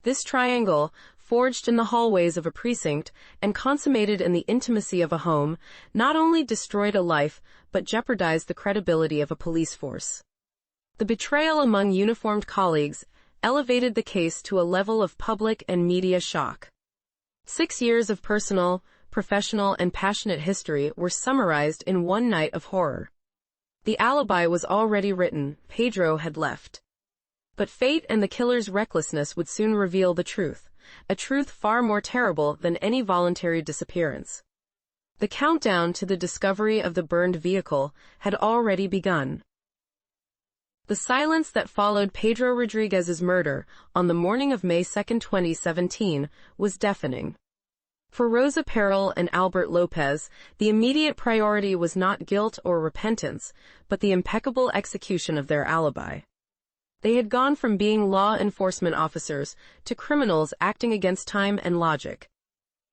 This triangle, forged in the hallways of a precinct and consummated in the intimacy of a home, not only destroyed a life, but jeopardized the credibility of a police force. The betrayal among uniformed colleagues elevated the case to a level of public and media shock. 6 years of personal, professional, and passionate history were summarized in one night of horror. The alibi was already written. Pedro had left. But fate and the killer's recklessness would soon reveal the truth, a truth far more terrible than any voluntary disappearance. The countdown to the discovery of the burned vehicle had already begun. The silence that followed Pedro Rodriguez's murder on the morning of May 2, 2017, was deafening. For Rosa Perel and Albert Lopez, the immediate priority was not guilt or repentance, but the impeccable execution of their alibi. They had gone from being law enforcement officers to criminals acting against time and logic.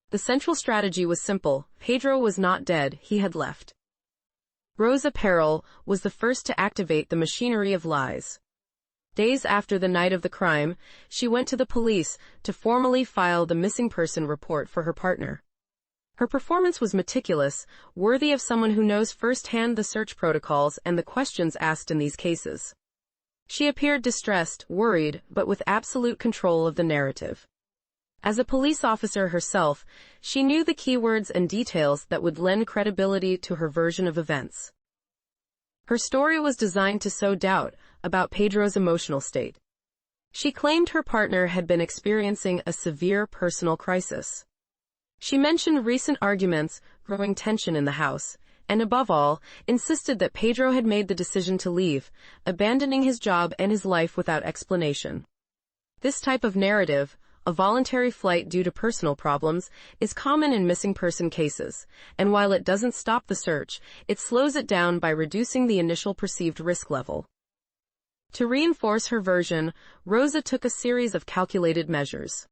The central strategy was simple. Pedro was not dead, he had left. Rosa Perel was the first to activate the machinery of lies. Days after the night of the crime, she went to the police to formally file the missing person report for her partner. Her performance was meticulous, worthy of someone who knows firsthand the search protocols and the questions asked in these cases. She appeared distressed, worried, but with absolute control of the narrative. As a police officer herself, she knew the keywords and details that would lend credibility to her version of events. Her story was designed to sow doubt about Pedro's emotional state. She claimed her partner had been experiencing a severe personal crisis. She mentioned recent arguments, growing tension in the house, and above all, insisted that Pedro had made the decision to leave, abandoning his job and his life without explanation. This type of narrative, a voluntary flight due to personal problems, is common in missing person cases, and while it doesn't stop the search, it slows it down by reducing the initial perceived risk level. To reinforce her version, Rosa took a series of calculated measures.